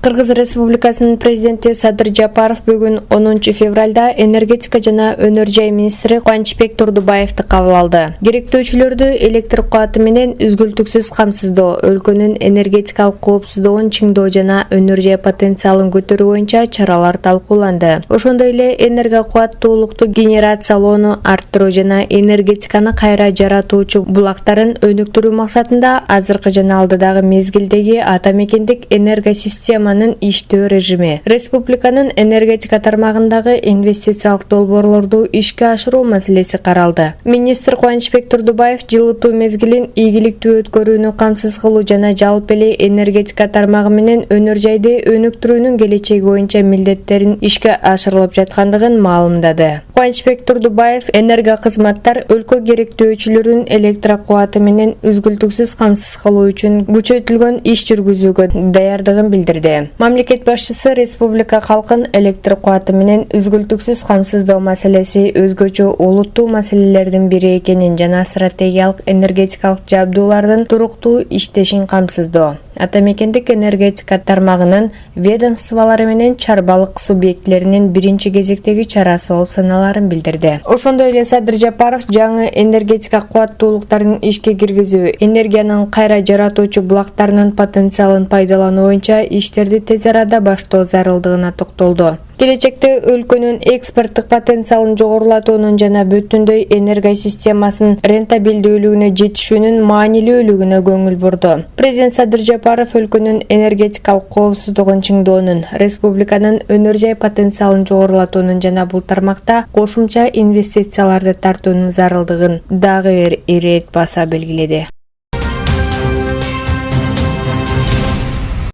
Кыргыз Республикасынын президенти Садыр Жапаров бүгүн 10 февралда энергетика жана өнөр жай министри Кубанычбек Турдубаевди кабыл алды. Керектөөчүлөрдү электр кубаты менен үзгүлтүксүз камсыздоо, өлкөнүн энергетикалык коопсуздугун чыңдоо жана өнөр жай потенциалын көтөрүү боюнча чаралар талкууланды. Ошондой эле энерго кубаттуулукту генерациялоону арттыруу жана энергетиканы кайра жаратуучу булактарын өнүктүрүү максатында азыркы жана алдыдагы мезгилдеги ата мекендик энергосистема иштөө режими, республиканын энергетика тармагындагы инвестициялык долбоорлорду ишке ашыруу маселеси каралды. Министр Кубанычбек Турдубаев жылытуу мезгилин ийгиликтүү өткөрүүнү камсыз кылуу жана жалпы эле энергетика тармагы менен өнөр жайды өнүктүрүүнүн келечеги боюнча милдеттерин ишке ашырылып жаткандыгын маалымдады. Кубанычбек Турдубаев энерго кызматтар өлкө керектөөчүлөрүн электр кубаты менен үзгүлтүксүз камсыз кылуу үчүн күчөтүлгөн иш жүргүзүүгө даярдыгын билдирди. Мамлекет башчысы республика калкын электр кубаты менен үзгүлтүксүз камсыздоо маселеси өзгөчө олуттуу маселелердин бири экенин жана стратегиялык энергетикалык жабдуулардын туруктуу иштешин камсыздоо, ата мекендик энергетика тармагынын ведомстволору менен чарбалык субъектилеринин биринчи кезектеги чарасы болуп саналарын билдирди. Ошондой эле Садыр Жапаров жаңы энергетика кубаттуулуктарын ишке киргизүү, энергиянын кайра жаратуучу булактарынын потенциалын пайдалануу боюнча иштерди тез арада баштоо зарылдыгына токтолду. Келечекте өлкөнүн экспорттук потенциалын жогорулатуунун жана бүтүндөй энергосистемасынын рентабелдүүлүгүнө жетишүүнүн маанилүүлүгүнө көңүл бурду. Президент Садыр Жапаров өлкөнүн энергетикалык коопсуздугун чыңдоонун, республиканын өнөр жай потенциалын жогорулатуунун жана бул тармакта кошумча инвестицияларды тартуунун зарылдыгын дагы бир ирет баса белгиледи.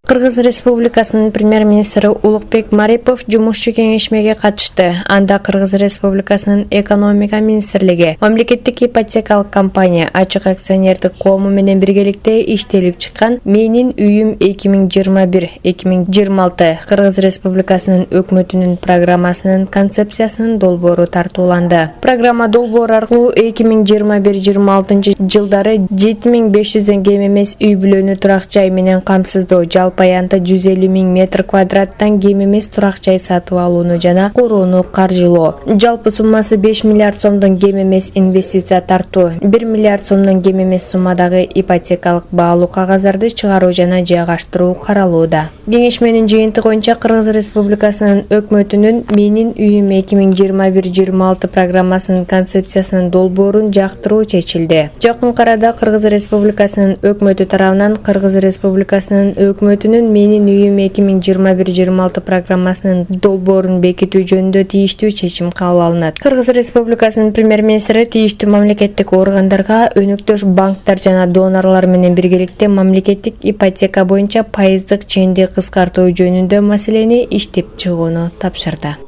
Кыргыз Республикасынын премьер-министри Улукбек Марипов жумушчу кеңешмеге катышты. Анда Кыргыз Республикасынын экономика министрлиги, мамлекеттик ипотекалык компания, ачык акционердик коому менен биргеликте иштелип чыккан Менин үйүм 2021-2026 Кыргыз Республикасынын өкмөтүнүн программасынын концепциясынын долбоору тартууланды. Программа долбоору аркылуу 2021-26 жылдары 7500 кем эмес үй бүлөнү турак жай менен камсыздоо, аянта 150 000 метр квадраттан кем эмес турак жай сатып алууну жана корууну каржылоо. Жалпы суммасы 5 миллиард сомдон кем эмес инвестиция тартуу, 1 миллиард сомдон кем эмес суммадагы ипотекалык баалуу кагаздарды чыгаруу жана жайгаштыруу каралууда. Кеңешменин жыйынтыгы боюнча Кыргыз Республикасынын өкмөтүнүн Менин үйүм 2021-26 программасынын концепциясынын долбоорун жактыруу чечилди. Жакын арада Кыргыз Республикасынын өкмөтү тарабынан Кыргыз Республикасынын өкмөтүнүн Менин үйүм 2021-26 программасынын долбоорун бекитүү жөнүндө тийиштүү чечим кабыл алынат. Кыргыз Республикасынын премьер-министри тийиштүү мамлекеттик органдарга өнөктөш банктар жана донорлор менен биргеликте мамлекеттик ипотека боюнча пайыздык ченди кыскартуу жөнүндө маселени иштеп чыгууну тапшырды.